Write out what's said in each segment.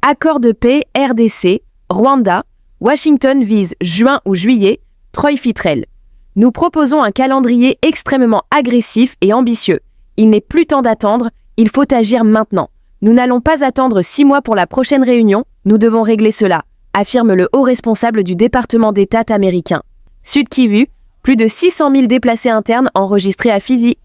Accord de paix RDC, Rwanda, Washington vise juin ou juillet, Troy Fitrel. Nous proposons un calendrier extrêmement agressif et ambitieux. Il n'est plus temps d'attendre, il faut agir maintenant. Nous n'allons pas attendre 6 mois pour la prochaine réunion, nous devons régler cela, affirme le haut responsable du département d'État américain. Sud Kivu, plus de 600 000 déplacés internes enregistrés à Fizi.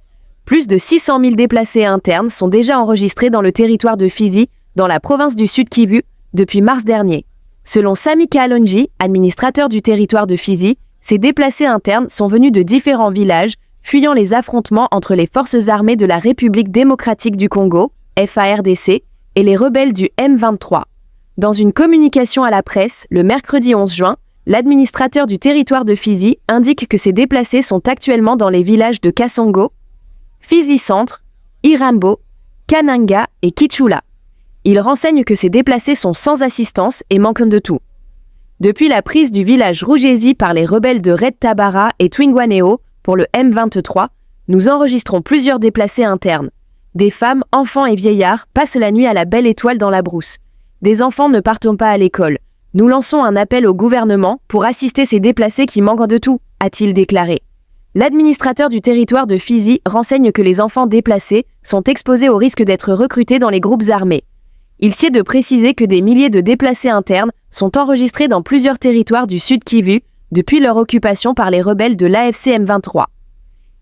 Plus de 600 000 déplacés internes sont déjà enregistrés dans le territoire de Fizi, dans la province du Sud Kivu, depuis mars dernier. Selon Sami Kalonji, administrateur du territoire de Fizi, ces déplacés internes sont venus de différents villages, fuyant les affrontements entre les forces armées de la République démocratique du Congo, FARDC, et les rebelles du M23. Dans une communication à la presse, le mercredi 11 juin, l'administrateur du territoire de Fizi indique que ces déplacés sont actuellement dans les villages de Kasongo, Fizi Centre, Irambo, Kananga et Kichula. Il renseigne que ces déplacés sont sans assistance et manquent de tout. Depuis la prise du village Rougési par les rebelles de Red Tabara et Twingwaneo pour le M23, nous enregistrons plusieurs déplacés internes. Des femmes, enfants et vieillards passent la nuit à la belle étoile dans la brousse. Des enfants ne partent pas à l'école. Nous lançons un appel au gouvernement pour assister ces déplacés qui manquent de tout, a-t-il déclaré. L'administrateur du territoire de Fizi renseigne que les enfants déplacés sont exposés au risque d'être recrutés dans les groupes armés. Il sied de préciser que des milliers de déplacés internes sont enregistrés dans plusieurs territoires du Sud Kivu depuis leur occupation par les rebelles de l'AFC M23.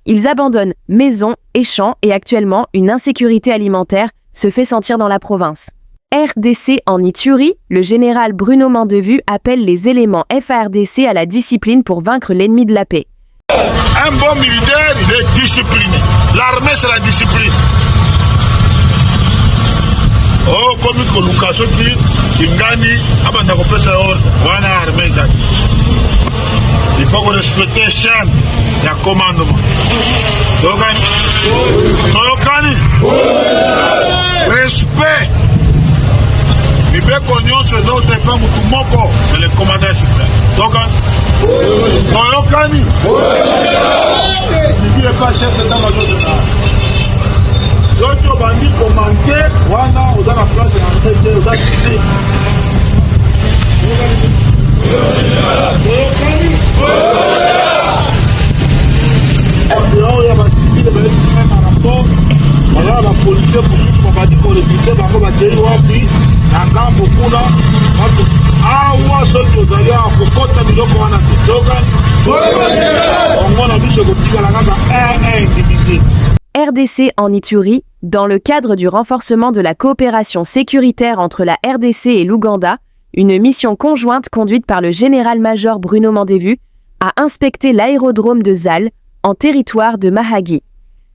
Ils abandonnent maisons et champs et actuellement une insécurité alimentaire se fait sentir dans la province. RDC en Ituri, le général Bruno Mandevu appelle les éléments FARDC à la discipline pour vaincre l'ennemi de la paix. Un bon militaire, il est discipliné. L'armée, c'est la discipline. Oh, comme que Lucas Kingani, abanda kopesa ordre, wana armée zaki. Il faut respecter le champ de commandement. Tolokani. Respect. Il fait qu'on se donne des femmes tout moko, mais le commandant suprême. Tolokani. Il n'est pas chef d'état-major de l'État. Donc, on va dire commenter, voilà, on a la place de l'entrée, on a quitté. Voilà la police pour va dire qu'on est quitté, on va dire qu'on beaucoup là. Ah, ouais, ceux qui ont allé à Kokota, mais donc on a dit RDC en Ituri, dans le cadre du renforcement de la coopération sécuritaire entre la RDC et l'Ouganda, une mission conjointe conduite par le général-major Bruno Mandevu a inspecté l'aérodrome de Zal, en territoire de Mahagi.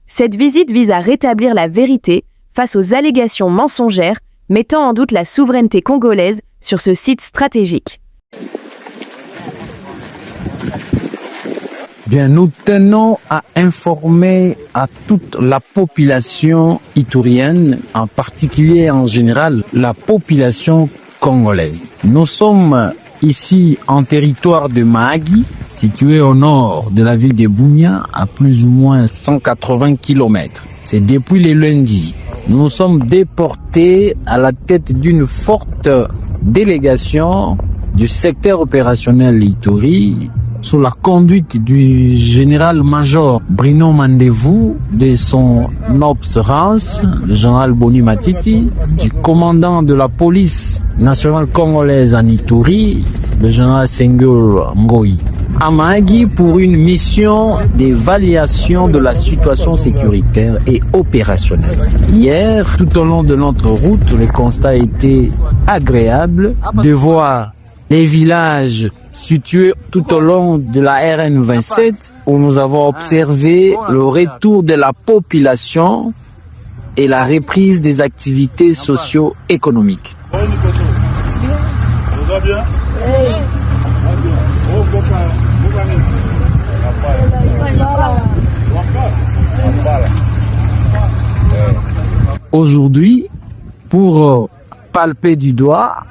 Cette visite vise à rétablir la vérité face aux allégations mensongères mettant en doute la souveraineté congolaise sur ce site stratégique. Bien, nous tenons à informer à toute la population iturienne, en particulier en général la population congolaise. Nous sommes ici en territoire de Mahagi, situé au nord de la ville de Bunia, à plus ou moins 180 km. C'est depuis le lundi. Nous sommes déportés à la tête d'une forte délégation du secteur opérationnel Ituri, sous la conduite du général-major Bruno Mandevu, de son obs-rance, le général Boni Matiti, du commandant de la police nationale congolaise en Ituri, le général Senghor Ngoyi, à Mahagi pour une mission d'évaluation de la situation sécuritaire et opérationnelle. Hier, tout au long de notre route, le constat a été agréable de voir les villages situés tout au long de la RN 27 où nous avons observé le retour de la population et la reprise des activités socio-économiques. Aujourd'hui, pour palper du doigt,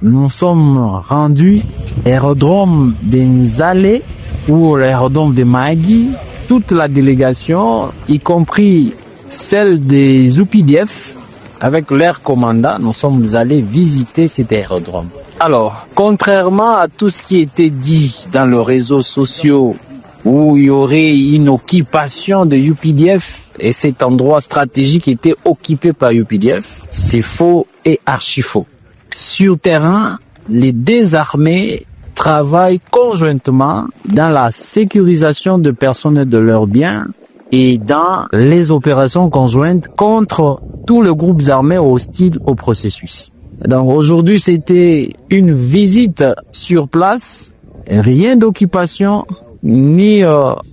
nous sommes rendus à l'aérodrome de Nzale ou l'aérodrome de Mahagi. Toute la délégation, y compris celle des UPDF, avec l'air commandant, nous sommes allés visiter cet aérodrome. Alors, contrairement à tout ce qui était dit dans les réseaux sociaux, où il y aurait une occupation de UPDF et cet endroit stratégique était occupé par UPDF, c'est faux et archi faux. Sur terrain, les deux armées travaillent conjointement dans la sécurisation de personnes et de leurs biens et dans les opérations conjointes contre tous les groupes armés hostiles au processus. Donc aujourd'hui, c'était une visite sur place, rien d'occupation, ni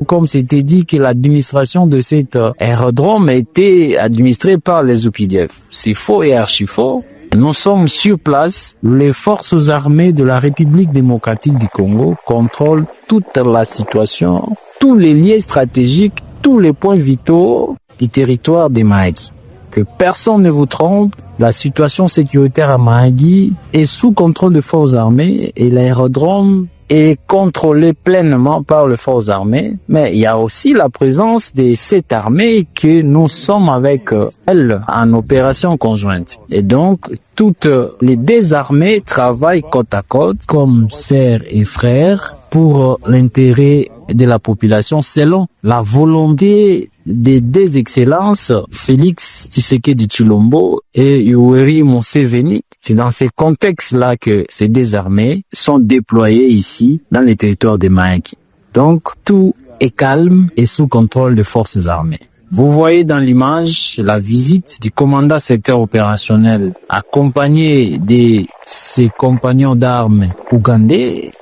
comme c'était dit que l'administration de cet aérodrome était administrée par les UPDF. C'est faux et archi faux. Nous sommes sur place, les forces armées de la République démocratique du Congo contrôlent toute la situation, tous les liens stratégiques, tous les points vitaux du territoire de Mahagi. Que personne ne vous trompe, la situation sécuritaire à Mahagi est sous contrôle des forces armées et l'aérodrome est contrôlé pleinement par les forces armées, mais il y a aussi la présence de cette armée que nous sommes avec elle en opération conjointe. Et donc, toutes les deux armées travaillent côte à côte comme sœurs et frères pour l'intérêt de la population selon la volonté des deux excellences, Félix Tshisekedi Tshilombo et Yoweri Museveni. C'est dans ces contextes-là que ces deux armées sont déployées ici, dans les territoires de Mahagi. Donc, tout est calme et sous contrôle des forces armées. Vous voyez dans l'image la visite du commandant secteur opérationnel accompagné de ses compagnons d'armes ougandais,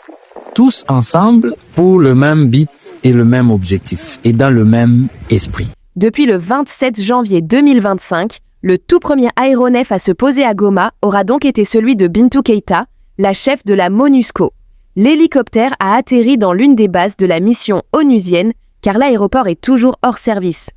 tous ensemble pour le même but et le même objectif et dans le même esprit. Depuis le 27 janvier 2025, le tout premier aéronef à se poser à Goma aura donc été celui de Bintou Keita, la chef de la MONUSCO. L'hélicoptère a atterri dans l'une des bases de la mission onusienne car l'aéroport est toujours hors service.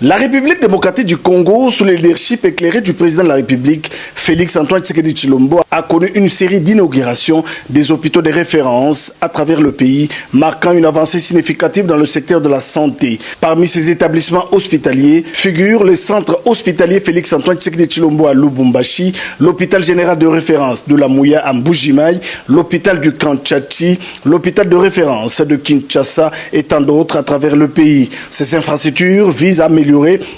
La République démocratique du Congo, sous le leadership éclairé du président de la République, Félix Antoine Tshisekedi Tshilombo, a connu une série d'inaugurations des hôpitaux de référence à travers le pays, marquant une avancée significative dans le secteur de la santé. Parmi ces établissements hospitaliers figurent le centre hospitalier Félix Antoine Tshisekedi Tshilombo à Lubumbashi, l'hôpital général de référence de la Mouya à Mbujimaï, l'hôpital du Kanchati, l'hôpital de référence de Kinshasa et tant d'autres à travers le pays. Ces infrastructures visent à améliorer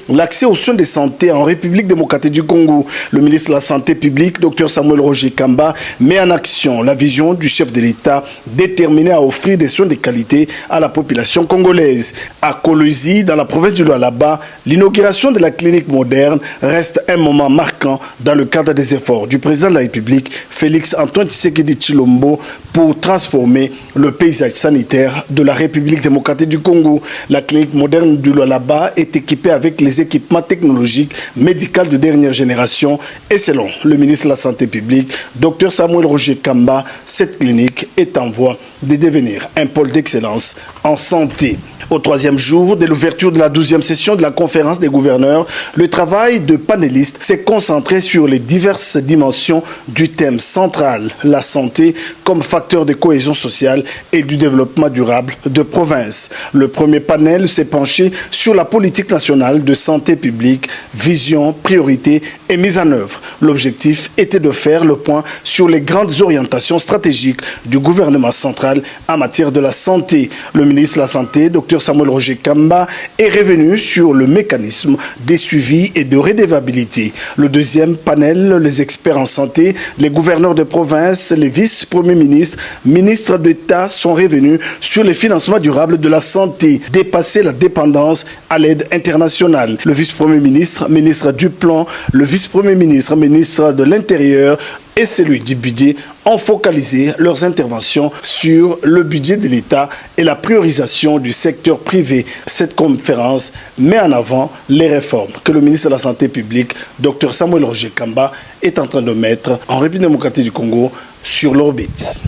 l'accès aux soins de santé en République démocratique du Congo. Le ministre de la Santé publique, Dr Samuel Roger Kamba, met en action la vision du chef de l'État déterminé à offrir des soins de qualité à la population congolaise. À Kolwezi, dans la province du Lualaba, l'inauguration de la clinique moderne reste un moment marquant dans le cadre des efforts du président de la République, Félix Antoine Tshisekedi Tshilombo, pour transformer le paysage sanitaire de la République démocratique du Congo. La clinique moderne du Lualaba est équipée avec les équipements technologiques médicaux de dernière génération et selon le ministre de la Santé publique, Dr Samuel Roger Kamba, cette clinique est en voie de devenir un pôle d'excellence en santé. Au troisième jour de l'ouverture de la 12e session de la conférence des gouverneurs, le travail de panélistes s'est concentré sur les diverses dimensions du thème central, la santé comme facteur de cohésion sociale et du développement durable de province. Le premier panel s'est penché sur la politique nationale de santé publique, vision, priorité et mise en œuvre. L'objectif était de faire le point sur les grandes orientations stratégiques du gouvernement central en matière de la santé. Le ministre de la Santé, Dr Samuel Roger Kamba, est revenu sur le mécanisme des suivis et de redevabilité. Le deuxième panel, les experts en santé, les gouverneurs de province, les vice-premiers ministres, ministres d'État sont revenus sur les financements durables de la santé, dépasser la dépendance à l'aide internationale. Le vice-premier ministre, ministre du Plan, le vice-premier ministre, ministre de l'Intérieur et celui du budget ont focalisé leurs interventions sur le budget de l'État et la priorisation du secteur privé. Cette conférence met en avant les réformes que le ministre de la Santé publique, Dr Samuel Roger Kamba, est en train de mettre en République démocratique du Congo sur l'orbite.